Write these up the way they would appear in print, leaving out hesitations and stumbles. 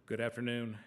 Good afternoon.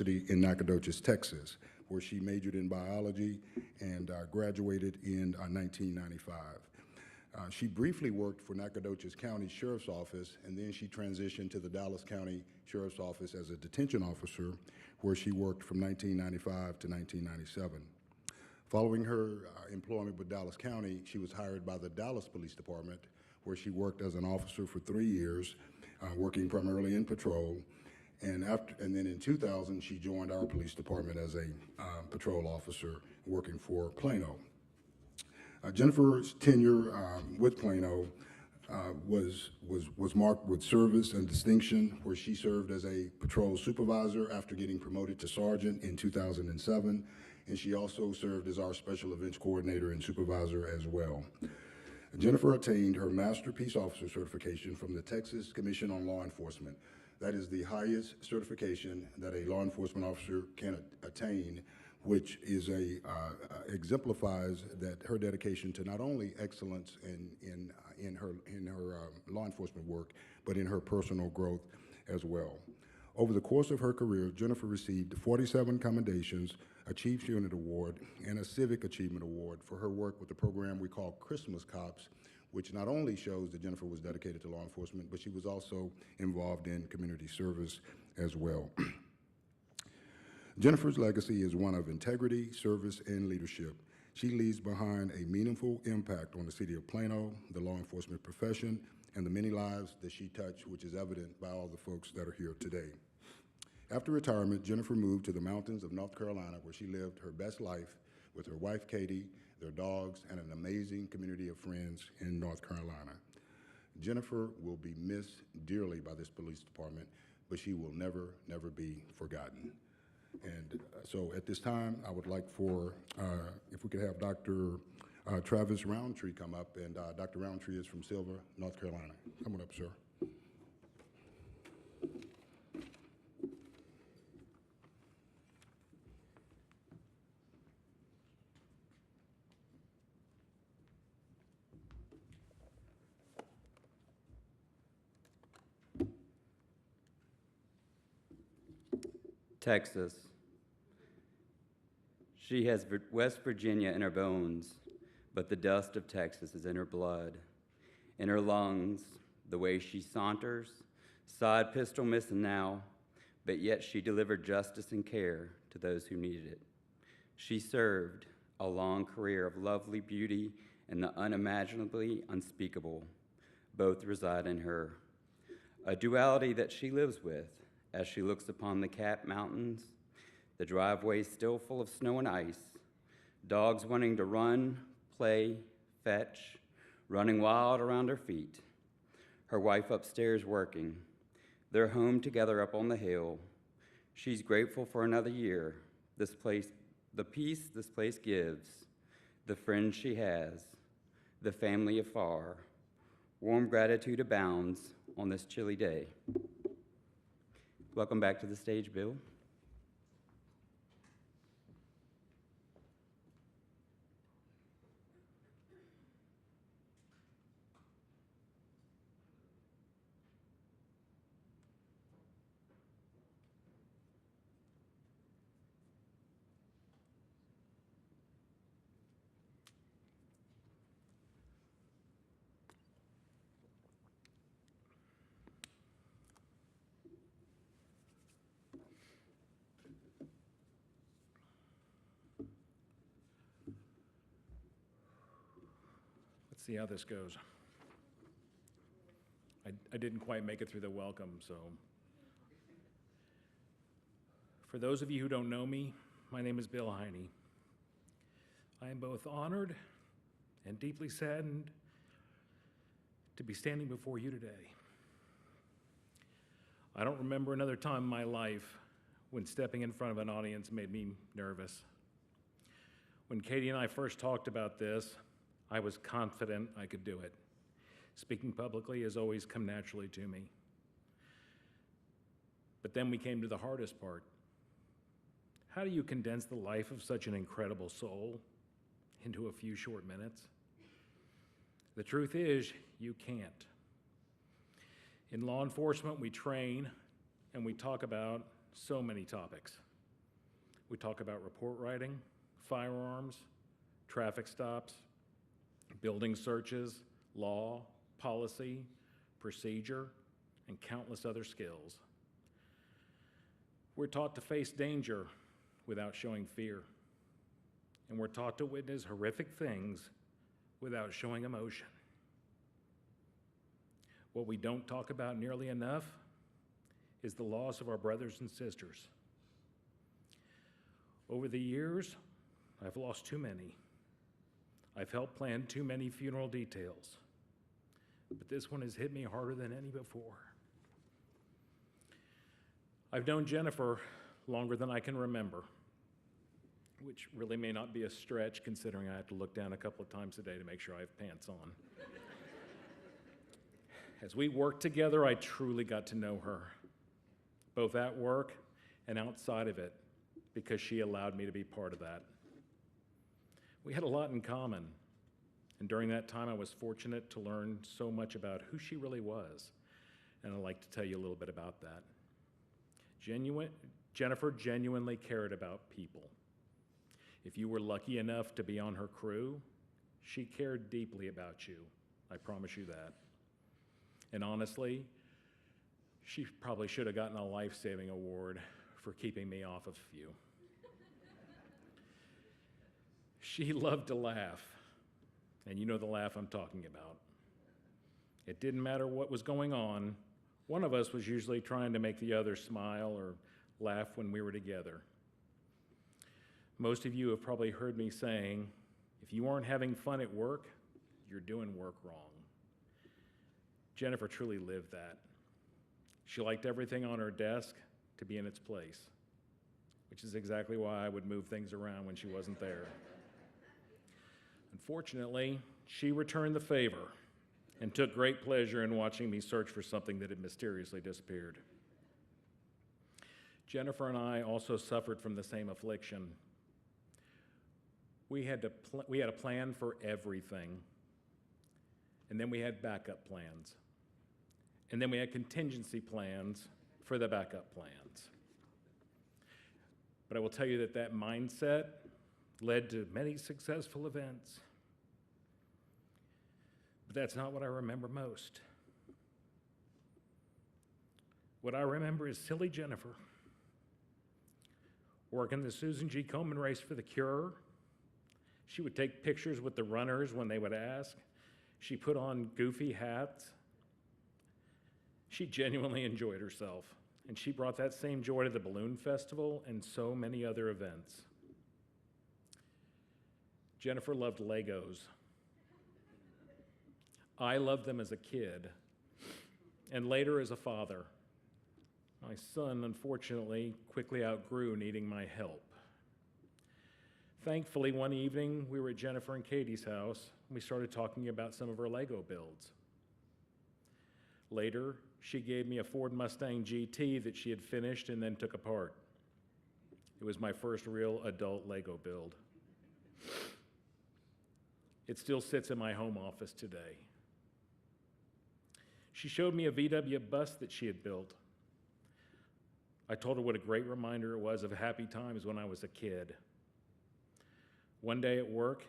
In Nacogdoches, Texas, where she majored in biology and graduated in 1995. She briefly worked for Nacogdoches County Sheriff's Office, and then she transitioned to the Dallas County Sheriff's Office as a detention officer, where she worked from 1995 to 1997. Following her employment with Dallas County, she was hired by the Dallas Police Department, where she worked as an officer for 3 years, working primarily in patrol. And then in 2000, she joined our police department as a patrol officer working for Plano. Jennifer's tenure with Plano was marked with service and distinction, where she served as a patrol supervisor after getting promoted to sergeant in 2007, and she also served as our special events coordinator and supervisor as well. Jennifer attained her Master Peace Officer certification from the Texas Commission on Law Enforcement. That is the highest certification that a law enforcement officer can attain, which is exemplifies that her dedication to not only excellence in her law enforcement work, but in her personal growth as well. Over the course of her career, Jennifer received 47 commendations, a Chiefs Unit Award, and a Civic Achievement Award for her work with the program we call Christmas Cops, which not only shows that Jennifer was dedicated to law enforcement, but she was also involved in community service as well. Jennifer's legacy is one of integrity, service, and leadership. She leaves behind a meaningful impact on the city of Plano, the law enforcement profession, and the many lives that she touched, which is evident by all the folks that are here today. After retirement, Jennifer moved to the mountains of North Carolina, where she lived her best life with her wife, Katie, their dogs, and an amazing community of friends in North Carolina. Jennifer will be missed dearly by this police department, but she will never, never be forgotten. And so at this time, I would like for, if we could have Dr. Travis Roundtree come up, and Dr. Roundtree is from Silver, North Carolina. Come on up, sir. Texas. She has West Virginia in her bones, but the dust of Texas is in her blood. In her lungs, the way she saunters, side pistol missing now, but yet she delivered justice and care to those who needed it. She served a long career of lovely beauty and the unimaginably unspeakable. Both reside in her. A duality that she lives with as she looks upon the Cap Mountains, the driveways still full of snow and ice, dogs wanting to run, play, fetch, running wild around her feet. Her wife upstairs working. They're home together up on the hill. She's grateful for another year, this place, the peace this place gives, the friends she has, the family afar. Warm gratitude abounds on this chilly day. Welcome back to the stage, Bill. See how this goes. I didn't quite make it through the welcome, so. For those of you who don't know me, my name is Bill Heine. I am both honored and deeply saddened to be standing before you today. I don't remember another time in my life when stepping in front of an audience made me nervous. When Katie and I first talked about this, I was confident I could do it. Speaking publicly has always come naturally to me. But then we came to the hardest part. How do you condense the life of such an incredible soul into a few short minutes? The truth is, you can't. In law enforcement, we train and we talk about so many topics. We talk about report writing, firearms, traffic stops, building searches, law, policy, procedure, and countless other skills. We're taught to face danger without showing fear. And we're taught to witness horrific things without showing emotion. What we don't talk about nearly enough is the loss of our brothers and sisters. Over the years, I've lost too many. I've helped plan too many funeral details. But this one has hit me harder than any before. I've known Jennifer longer than I can remember, which really may not be a stretch considering I have to look down a couple of times a day to make sure I have pants on. As we worked together, I truly got to know her, both at work and outside of it, because she allowed me to be part of that. We had a lot in common, and during that time I was fortunate to learn so much about who she really was, and I'd like to tell you a little bit about that. Jennifer genuinely cared about people. If you were lucky enough to be on her crew, she cared deeply about you. I promise you that. And honestly, she probably should have gotten a life-saving award for keeping me off of you. She loved to laugh, and you know the laugh I'm talking about. It didn't matter what was going on. One of us was usually trying to make the other smile or laugh when we were together. Most of you have probably heard me saying, if you aren't having fun at work, you're doing work wrong. Jennifer truly lived that. She liked everything on her desk to be in its place, which is exactly why I would move things around when she wasn't there. Unfortunately, she returned the favor and took great pleasure in watching me search for something that had mysteriously disappeared. Jennifer and I also suffered from the same affliction. We had a plan for everything, and then we had backup plans, and then we had contingency plans for the backup plans. But I will tell you that that mindset led to many successful events. But that's not what I remember most. What I remember is silly Jennifer working the Susan G. Komen race for the cure. She would take pictures with the runners when they would ask. She put on goofy hats. She genuinely enjoyed herself, and she brought that same joy to the balloon festival and so many other events. Jennifer loved Legos. I loved them as a kid, and later as a father. My son, unfortunately, quickly outgrew needing my help. Thankfully, one evening, we were at Jennifer and Katie's house, and we started talking about some of her Lego builds. Later, she gave me a Ford Mustang GT that she had finished and then took apart. It was my first real adult Lego build. It still sits in my home office today. She showed me a VW bus that she had built. I told her what a great reminder it was of happy times when I was a kid. One day at work,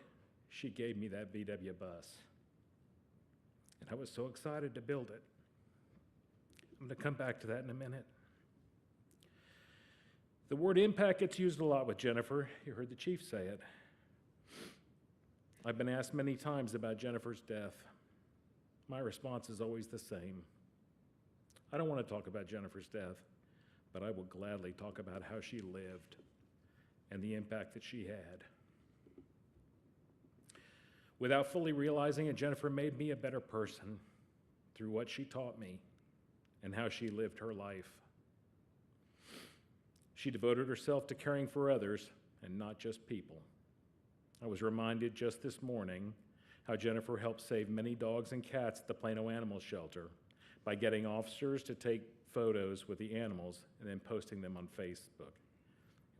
she gave me that VW bus. And I was so excited to build it. I'm going to come back to that in a minute. The word impact gets used a lot with Jennifer. You heard the chief say it. I've been asked many times about Jennifer's death. My response is always the same. I don't want to talk about Jennifer's death, but I will gladly talk about how she lived and the impact that she had. Without fully realizing it, Jennifer made me a better person through what she taught me and how she lived her life. She devoted herself to caring for others and not just people. I was reminded just this morning how Jennifer helped save many dogs and cats at the Plano Animal Shelter by getting officers to take photos with the animals and then posting them on Facebook.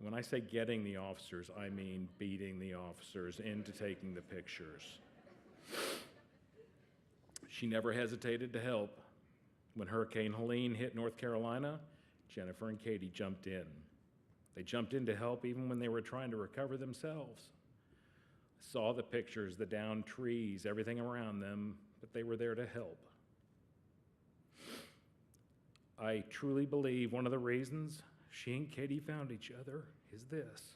When I say getting the officers, I mean beating the officers into taking the pictures. She never hesitated to help. When Hurricane Helene hit North Carolina, Jennifer and Katie jumped in. They jumped in to help even when they were trying to recover themselves. I saw the pictures, the downed trees, everything around them, but they were there to help. I truly believe one of the reasons she and Katie found each other is this.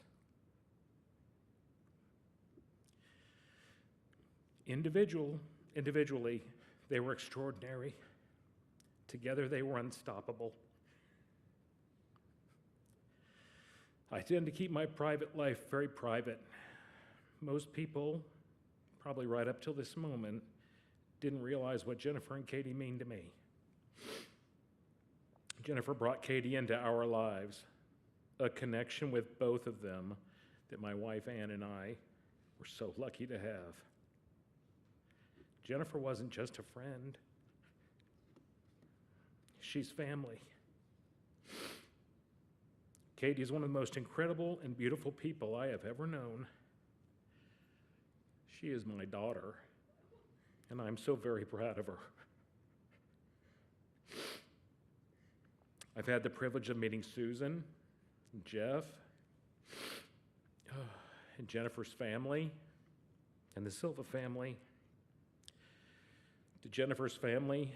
Individually, they were extraordinary. Together, they were unstoppable. I tend to keep my private life very private. Most people, probably right up till this moment, didn't realize what Jennifer and Katie mean to me. Jennifer brought Katie into our lives, a connection with both of them that my wife Ann and I were so lucky to have. Jennifer wasn't just a friend. She's family. Katie is one of the most incredible and beautiful people I have ever known. She is my daughter, and I'm so very proud of her. I've had the privilege of meeting Susan, and Jeff, and Jennifer's family, and the Silva family. To Jennifer's family,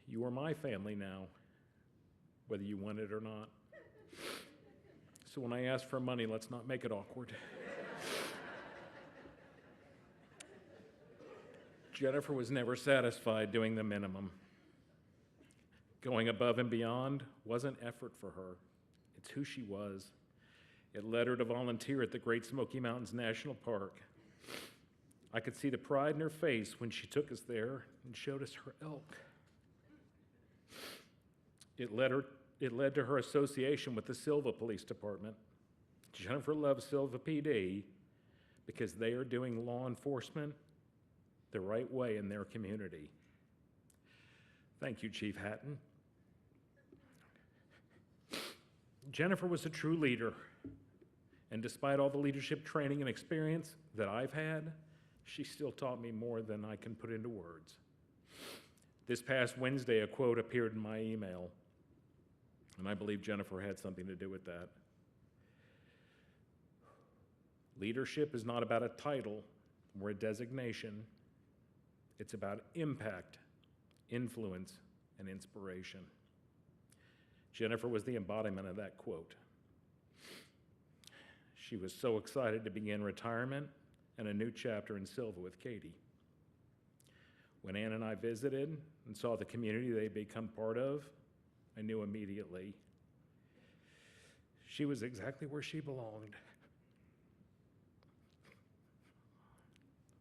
you are my family now, whether you want it or not. So when I ask for money, let's not make it awkward. Jennifer was never satisfied doing the minimum. Going above and beyond wasn't effort for her. It's who she was. It led her to volunteer at the Great Smoky Mountains National Park. I could see the pride in her face when she took us there and showed us her elk. It led to her association with the Silva Police Department. Jennifer loves Silva PD because they are doing law enforcement the right way in their community. Thank you, Chief Hatton. Jennifer was a true leader, and despite all the leadership training and experience that I've had, she still taught me more than I can put into words. This past Wednesday, a quote appeared in my email, and I believe Jennifer had something to do with that. Leadership is not about a title or a designation. It's about impact, influence, and inspiration. Jennifer was the embodiment of that quote. She was so excited to begin retirement and a new chapter in Silva with Katie. When Ann and I visited and saw the community they'd become part of, I knew immediately she was exactly where she belonged.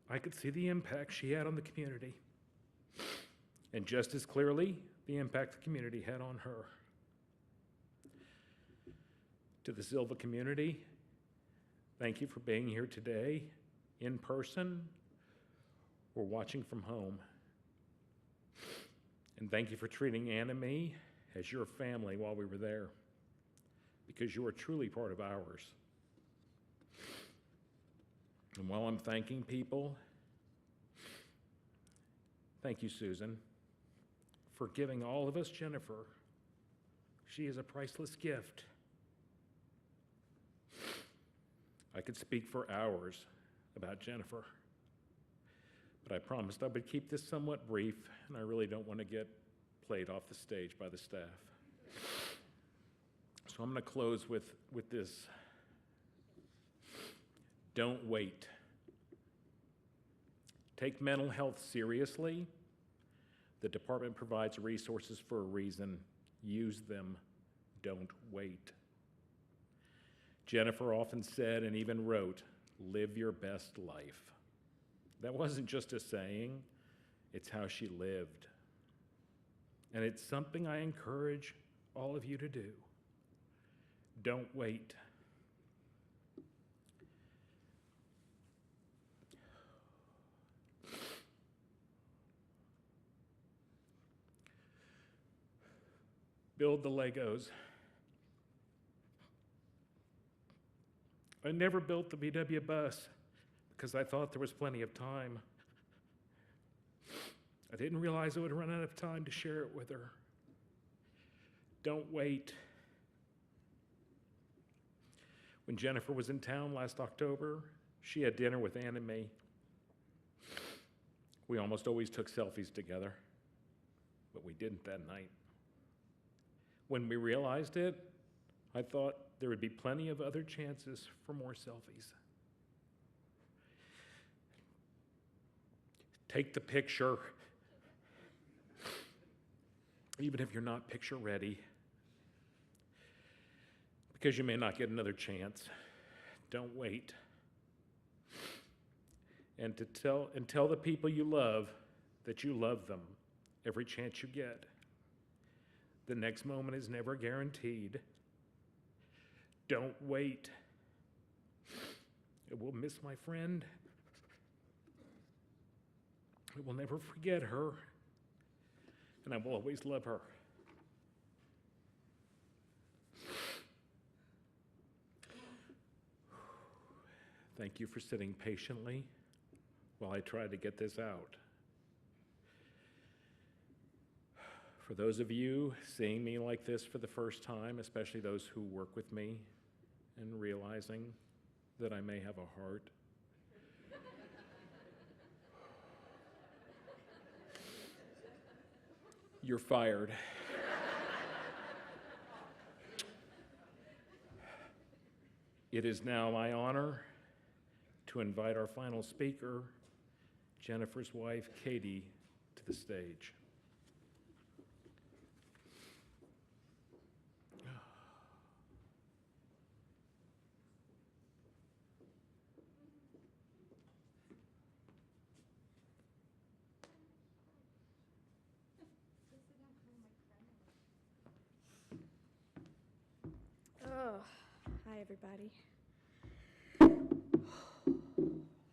I could see the impact she had on the community, and just as clearly, the impact the community had on her. To the Silva community, thank you for being here today, in person or watching from home. And thank you for treating Ann and me as your family while we were there, because you are truly part of ours. And while I'm thanking people, thank you, Susan, for giving all of us Jennifer. She is a priceless gift. I could speak for hours about Jennifer, but I promised I would keep this somewhat brief, and I really don't want to get played off the stage by the staff. So I'm going to close with this. Don't wait. Take mental health seriously. The department provides resources for a reason. Use them. Don't wait. Jennifer often said and even wrote, "Live your best life." That wasn't just a saying, it's how she lived. And it's something I encourage all of you to do. Don't wait. Build the Legos. I never built the VW bus because I thought there was plenty of time. I didn't realize I would run out of time to share it with her. Don't wait. When Jennifer was in town last October, she had dinner with Ann and me. We almost always took selfies together, but we didn't that night. When we realized it, I thought there would be plenty of other chances for more selfies. Take the picture, even if you're not picture ready, because you may not get another chance. Don't wait. And tell the people you love that you love them every chance you get. The next moment is never guaranteed. Don't wait. I will miss my friend. I will never forget her. And I will always love her. Thank you for sitting patiently while I try to get this out. For those of you seeing me like this for the first time, especially those who work with me, and realizing that I may have a heart, you're fired. It is now my honor to invite our final speaker, Jennifer's wife, Katie, to the stage. Oh, hi everybody.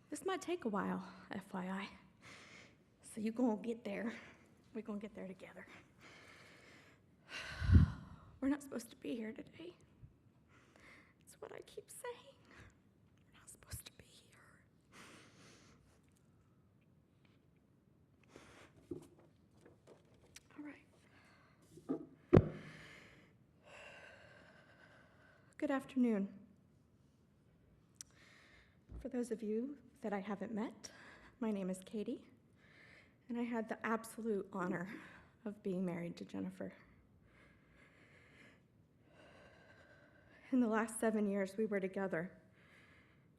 This might take a while, FYI. So you're gonna get there. We're gonna get there together. We're not supposed to be here today. That's what I keep saying. We're not supposed to be here. All right. Good afternoon. For those of you that I haven't met, my name is Katie, and I had the absolute honor of being married to Jennifer. In the last 7 years we were together,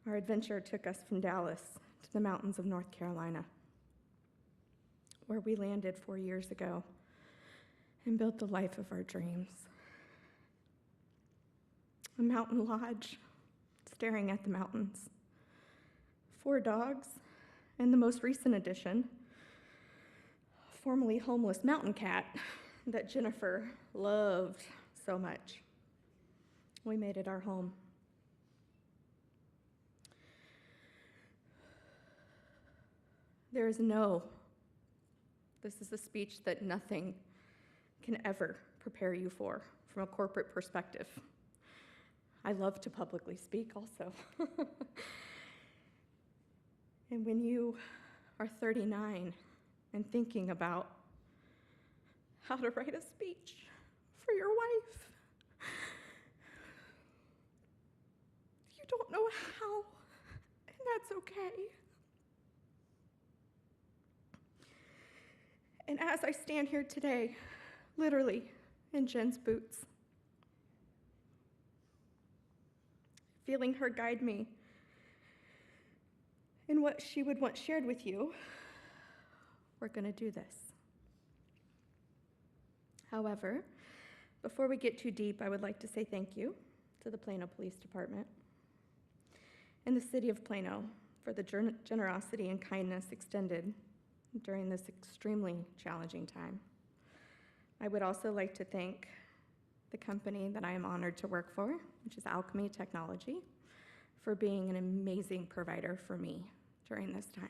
our adventure took us from Dallas to the mountains of North Carolina, where we landed 4 years ago and built the life of our dreams. A mountain lodge, staring at the mountains. 4 dogs, and the most recent addition, a formerly homeless mountain cat that Jennifer loved so much. We made it our home. This is a speech that nothing can ever prepare you for from a corporate perspective. I love to publicly speak also. And when you are 39 and thinking about how to write a speech for your wife, you don't know how, and that's okay. And as I stand here today, literally in Jen's boots, feeling her guide me in what she would want shared with you, we're going to do this. However, before we get too deep, I would like to say thank you to the Plano Police Department and the City of Plano for the generosity and kindness extended during this extremely challenging time. I would also like to thank the company that I am honored to work for, which is Alchemy Technology, for being an amazing provider for me during this time.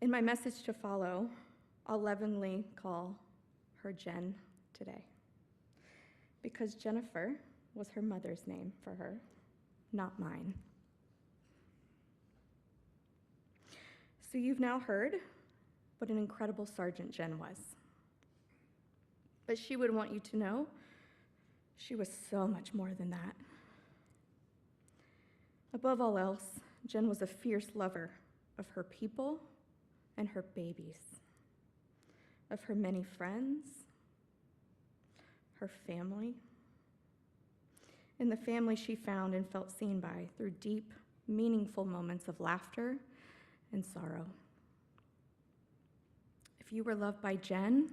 In my message to follow, I'll lovingly call her Jen today, because Jennifer was her mother's name for her, not mine. So you've now heard what an incredible sergeant Jen was. But she would want you to know she was so much more than that. Above all else, Jen was a fierce lover of her people and her babies, of her many friends, her family, and the family she found and felt seen by through deep, meaningful moments of laughter and sorrow. If you were loved by Jen,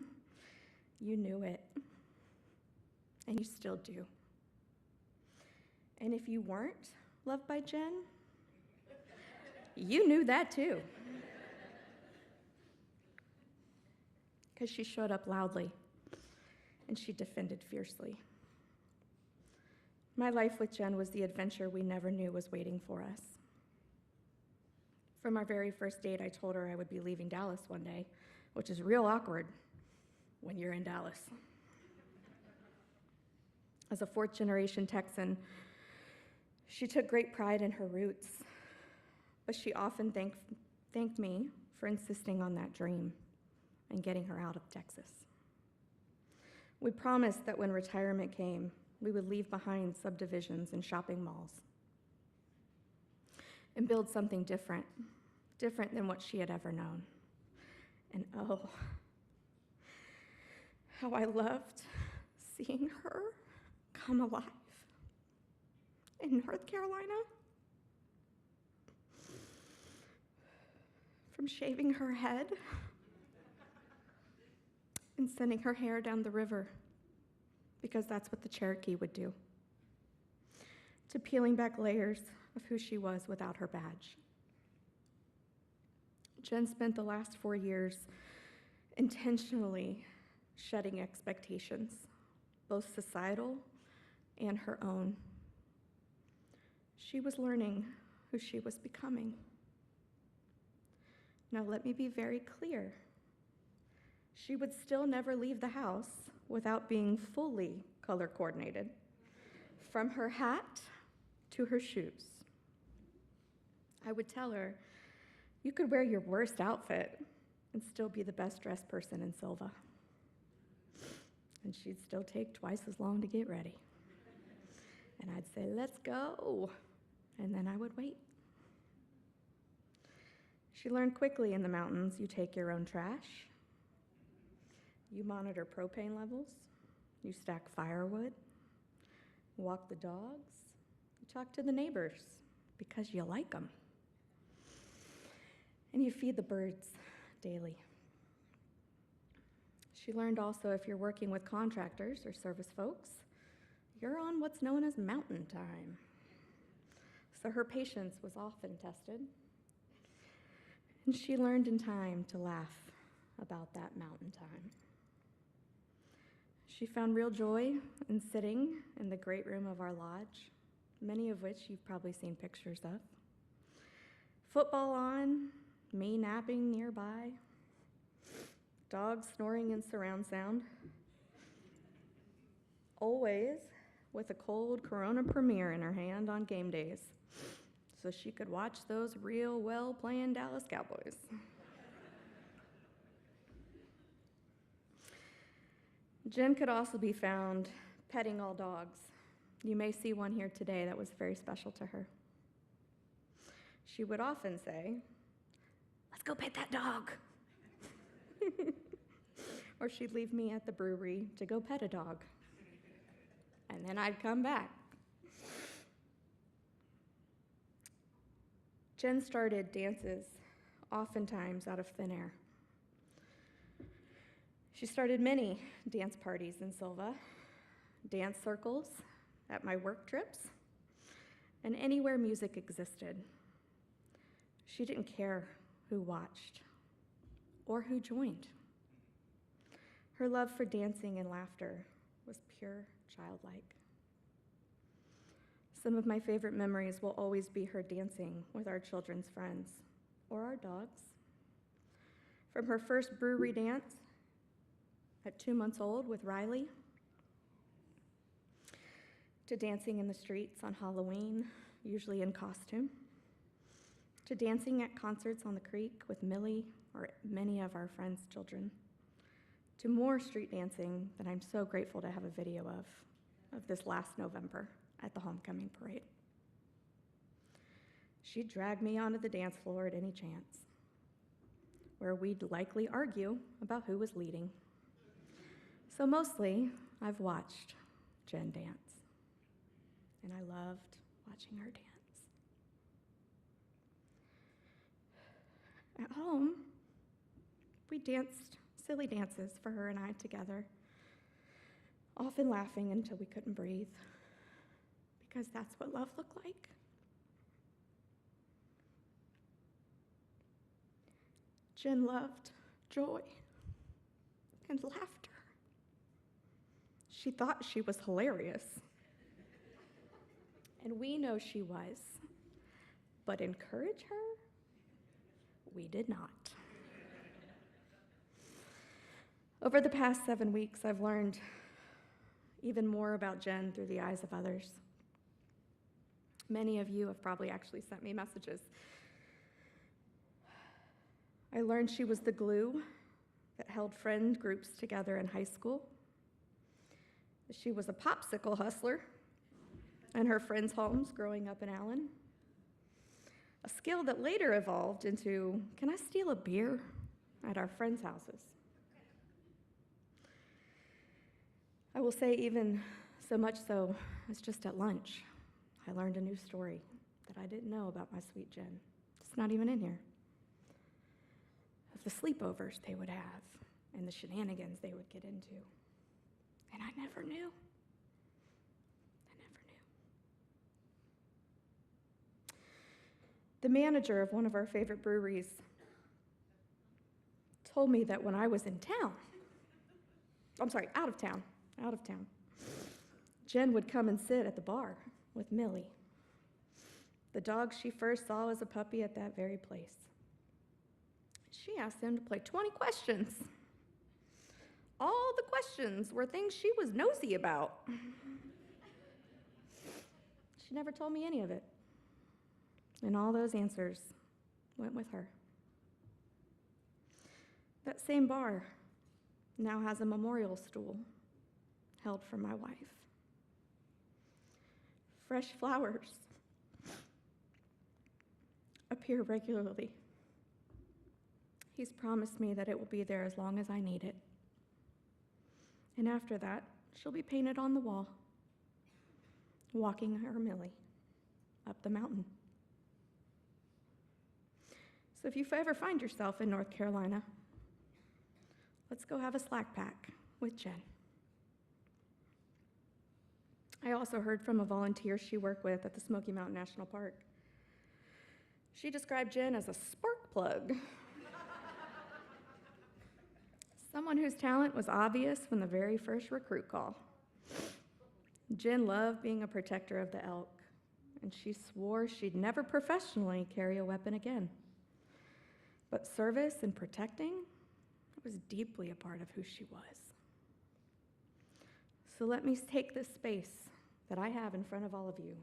you knew it, and you still do. And if you weren't loved by Jen, you knew that too. Because she showed up loudly, and she defended fiercely. My life with Jen was the adventure we never knew was waiting for us. From our very first date, I told her I would be leaving Dallas one day, which is real awkward when you're in Dallas. As a fourth-generation Texan, she took great pride in her roots, but she often thanked me for insisting on that dream and getting her out of Texas. We promised that when retirement came, we would leave behind subdivisions and shopping malls and build something different than what she had ever known. And oh, how I loved seeing her come alive in North Carolina. From shaving her head and sending her hair down the river, because that's what the Cherokee would do, to peeling back layers of who she was without her badge. Jen spent the last 4 years intentionally shedding expectations, both societal and her own. She was learning who she was becoming. Now, let me be very clear. She would still never leave the house without being fully color coordinated, from her hat to her shoes. I would tell her, you could wear your worst outfit and still be the best dressed person in Silva. And she'd still take twice as long to get ready. And I'd say, let's go. And then I would wait. She learned quickly in the mountains, you take your own trash, you monitor propane levels, you stack firewood, walk the dogs, you talk to the neighbors because you like them, and you feed the birds daily. She learned also if you're working with contractors or service folks, you're on what's known as mountain time. So her patience was often tested, and she learned in time to laugh about that mountain time. She found real joy in sitting in the great room of our lodge, many of which you've probably seen pictures of. Football on, me napping nearby, dogs snoring in surround sound, always with a cold Corona Premier in her hand on game days, so she could watch those real well-playing Dallas Cowboys. Jen could also be found petting all dogs. You may see one here today that was very special to her. She would often say, let's go pet that dog. Or she'd leave me at the brewery to go pet a dog. And then I'd come back. Jen started dances oftentimes out of thin air. She started many dance parties in Silva, dance circles, at my work trips, and anywhere music existed. She didn't care who watched or who joined. Her love for dancing and laughter was pure childlike. Some of my favorite memories will always be her dancing with our children's friends or our dogs. From her first brewery dance at 2 months old with Riley, to dancing in the streets on Halloween, usually in costume, to dancing at concerts on the creek with Millie or many of our friends' children, to more street dancing that I'm so grateful to have a video of this last November at the homecoming parade. She'd drag me onto the dance floor at any chance, where we'd likely argue about who was leading. So mostly, I've watched Jen dance, and I loved watching her dance. At home, we danced silly dances for her and I together, often laughing until we couldn't breathe, because that's what love looked like. Jen loved joy and laughter. She thought she was hilarious. And we know she was. But encourage her? We did not. Over the past 7 weeks, I've learned even more about Jen through the eyes of others. Many of you have probably actually sent me messages. I learned she was the glue that held friend groups together in high school. She was a popsicle hustler in her friends' homes growing up in Allen. A skill that later evolved into, can I steal a beer at our friends' houses? I will say even so much so as just at lunch, I learned a new story that I didn't know about my sweet Jen. It's not even in here. Of the sleepovers they would have and the shenanigans they would get into. And I never knew. I never knew. The manager of one of our favorite breweries told me that when I was out of town, Jen would come and sit at the bar with Millie, the dog she first saw as a puppy at that very place. She asked him to play 20 questions. All the questions were things she was nosy about. She never told me any of it. And all those answers went with her. That same bar now has a memorial stool held for my wife. Fresh flowers appear regularly. He's promised me that it will be there as long as I need it. And after that, she'll be painted on the wall, walking her Millie up the mountain. So if you ever find yourself in North Carolina, let's go have a slack pack with Jen. I also heard from a volunteer she worked with at the Smoky Mountain National Park. She described Jen as a spark plug. Someone whose talent was obvious from the very first recruit call. Jen loved being a protector of the elk, and she swore she'd never professionally carry a weapon again. But service and protecting was deeply a part of who she was. So let me take this space that I have in front of all of you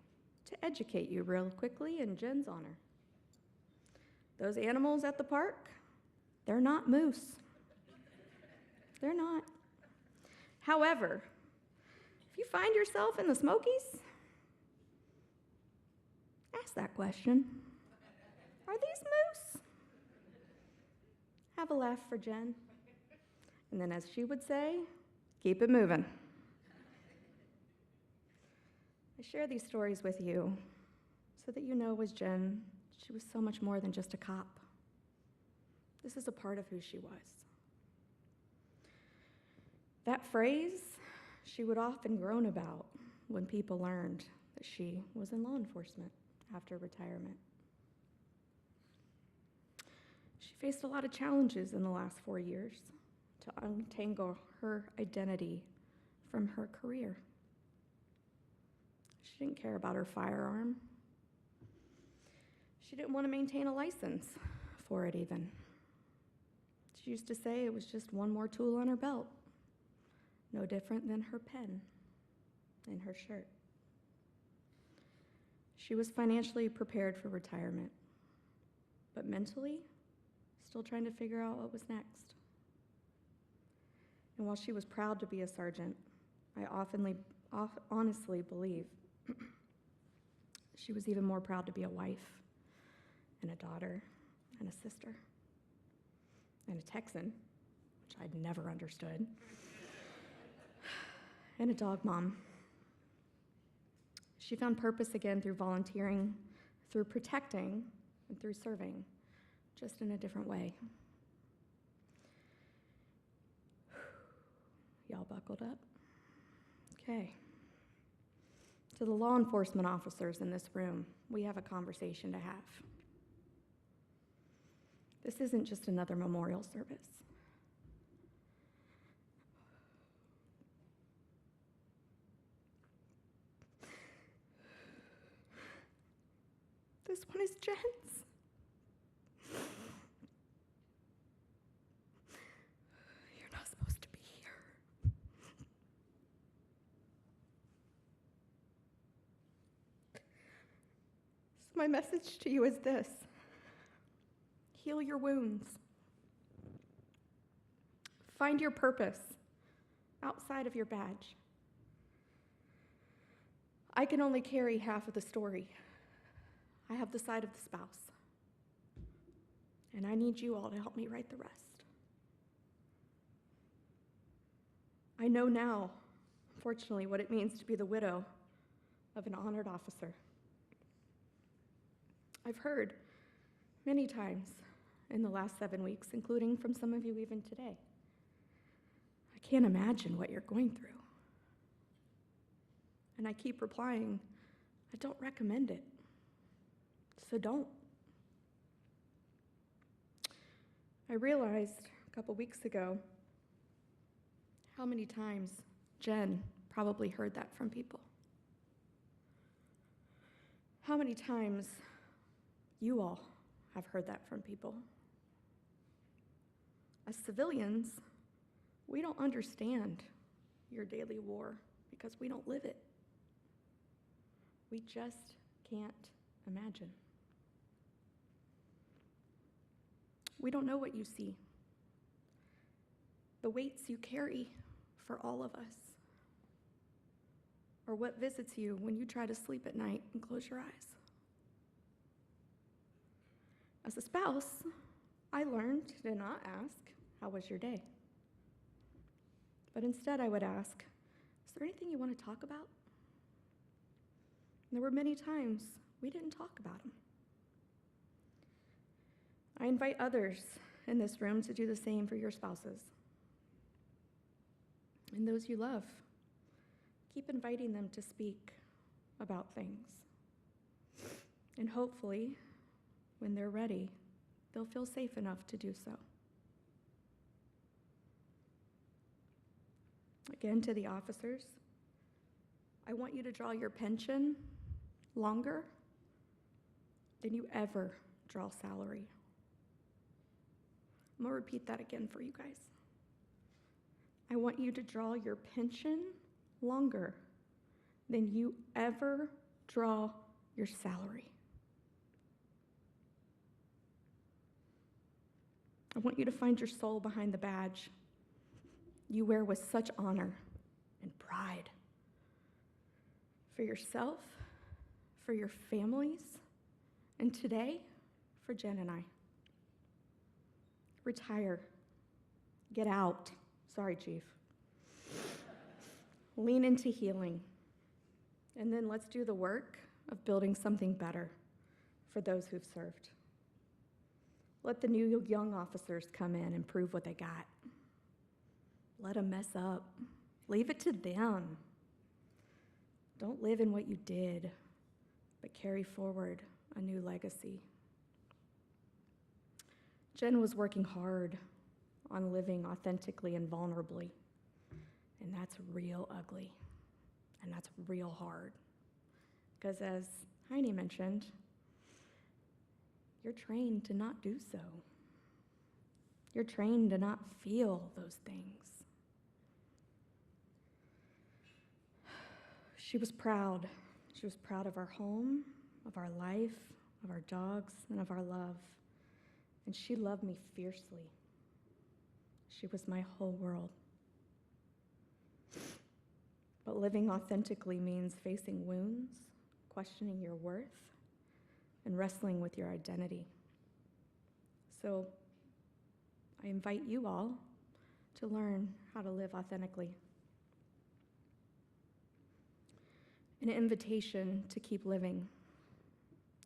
to educate you real quickly in Jen's honor. Those animals at the park, they're not moose. They're not. However, if you find yourself in the Smokies, ask that question. Are these moose? Have a laugh for Jen. And then, as she would say, keep it moving. I share these stories with you so that you know as Jen She was so much more than just a cop. This is a part of who she was. That phrase she would often groan about when people learned that she was in law enforcement after retirement. She faced a lot of challenges in the last 4 years to untangle her identity from her career. She didn't care about her firearm. She didn't want to maintain a license for it even. She used to say it was just one more tool on her belt, no different than her pen in her shirt. She was financially prepared for retirement, but mentally, still trying to figure out what was next. And while she was proud to be a sergeant, I honestly believe she was even more proud to be a wife and a daughter and a sister and a Texan, which I'd never understood, and a dog mom. She found purpose again through volunteering, through protecting, and through serving, just in a different way. Y'all buckled up? Okay. To the law enforcement officers in this room, we have a conversation to have. This isn't just another memorial service. This one is Jen's. You're not supposed to be here. So my message to you is this: heal your wounds. Find your purpose outside of your badge. I can only carry half of the story. I have the side of the spouse, and I need you all to help me write the rest. I know now, fortunately, what it means to be the widow of an honored officer. I've heard many times in the last 7 weeks, including from some of you even today, I can't imagine what you're going through. And I keep replying, I don't recommend it. So don't. I realized a couple weeks ago how many times Jen probably heard that from people. How many times you all have heard that from people. As civilians, we don't understand your daily war because we don't live it. We just can't imagine. We don't know what you see, the weights you carry for all of us, or what visits you when you try to sleep at night and close your eyes. As a spouse, I learned to not ask, how was your day? But instead I would ask, is there anything you want to talk about? And there were many times we didn't talk about them. I invite others in this room to do the same for your spouses and those you love. Keep inviting them to speak about things. And hopefully, when they're ready, they'll feel safe enough to do so. Again, to the officers, I want you to draw your pension longer than you ever draw salary. I'm going to repeat that again for you guys. I want you to draw your pension longer than you ever draw your salary. I want you to find your soul behind the badge you wear with such honor and pride for yourself, for your families, and today, for Jen and I. Retire. Get out. Sorry, Chief. Lean into healing. And then let's do the work of building something better for for those who've served. Let the new young officers come in and prove what they got. Let them mess up. Leave it to them. Don't live in what you did, but carry forward a new legacy. Jen was working hard on living authentically and vulnerably, and that's real ugly, and that's real hard. Because as Heine mentioned, you're trained to not do so. You're trained to not feel those things. She was proud. She was proud of our home, of our life, of our dogs, and of our love. And she loved me fiercely. She was my whole world. But living authentically means facing wounds, questioning your worth, and wrestling with your identity. So I invite you all to learn how to live authentically. An invitation to keep living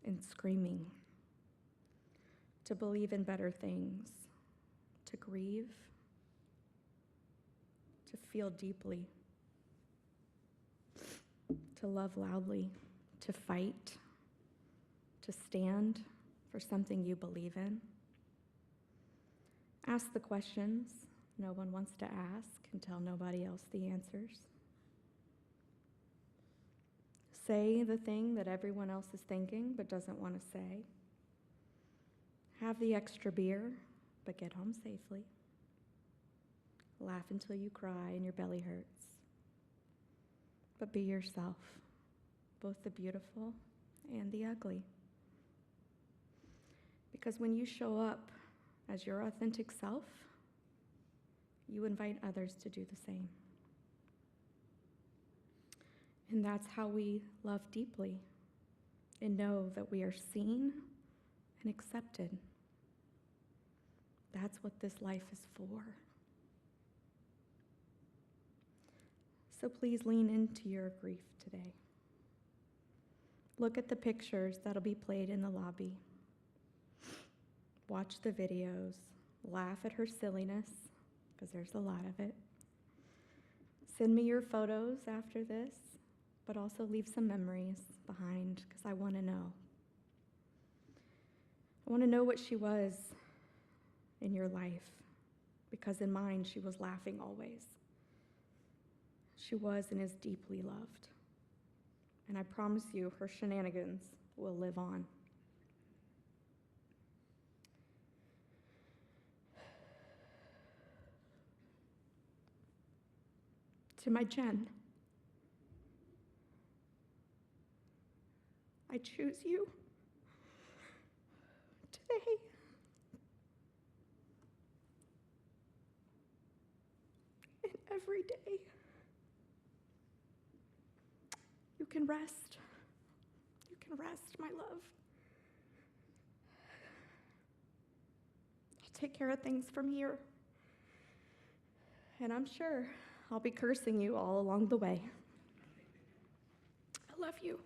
and screaming, to believe in better things, to grieve, to feel deeply, to love loudly, to fight, to stand for something you believe in. Ask the questions no one wants to ask and tell nobody else the answers. Say the thing that everyone else is thinking but doesn't want to say. Have the extra beer, but get home safely. Laugh until you cry and your belly hurts. But be yourself, both the beautiful and the ugly. Because when you show up as your authentic self, you invite others to do the same. And that's how we love deeply and know that we are seen and accepted. That's what this life is for. So please lean into your grief today. Look at the pictures that'll be played in the lobby. Watch the videos. Laugh at her silliness, because there's a lot of it. Send me your photos after this, but also leave some memories behind, because I want to know. I want to know what she was in your life, because in mine she was laughing always. She was and is deeply loved. And I promise you, her shenanigans will live on. To my Jen, I choose you today. And every day. You can rest. You can rest, my love. I'll take care of things from here. And I'm sure I'll be cursing you all along the way. I love you.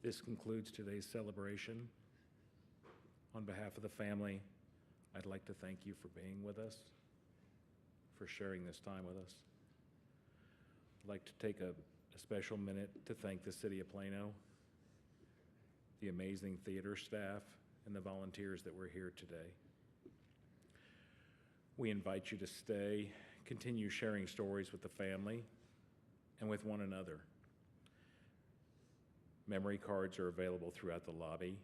This concludes today's celebration. On behalf of the family, I'd like to thank you for being with us, for sharing this time with us. I'd like to take a special minute to thank the City of Plano, the amazing theater staff, and the volunteers that were here today. We invite you to stay, continue sharing stories with the family and with one another. Memory cards are available throughout the lobby.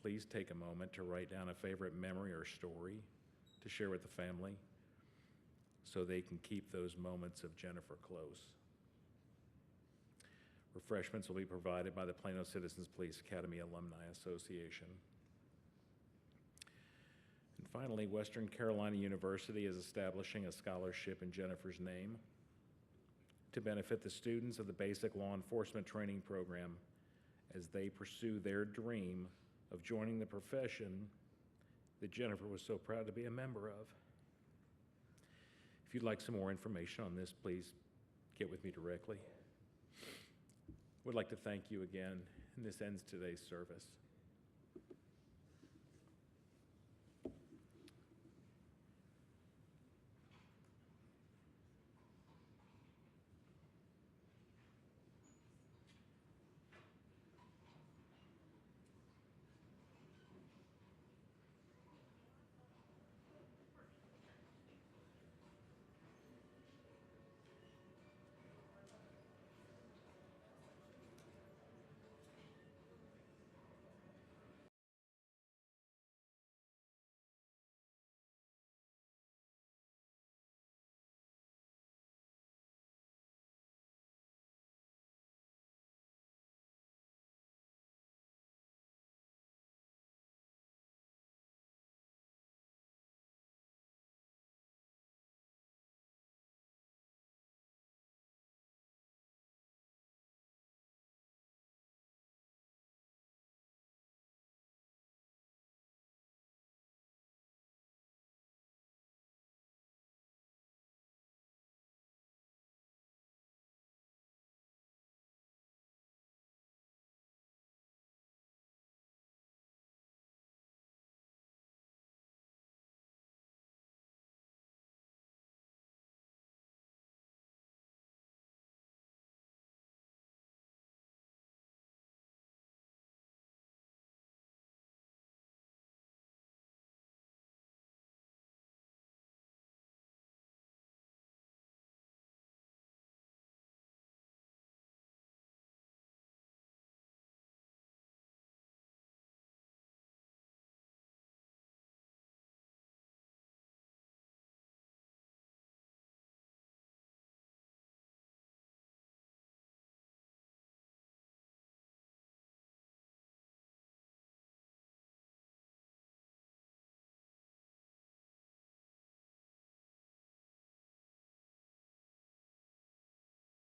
Please take a moment to write down a favorite memory or story to share with the family so they can keep those moments of Jennifer close. Refreshments will be provided by the Plano Citizens Police Academy Alumni Association. And finally, Western Carolina University is establishing a scholarship in Jennifer's name to benefit the students of the Basic Law Enforcement Training Program as they pursue their dream of joining the profession that Jennifer was so proud to be a member of. If you'd like some more information on this, please get with me directly. Would like to thank you again, and this ends today's service.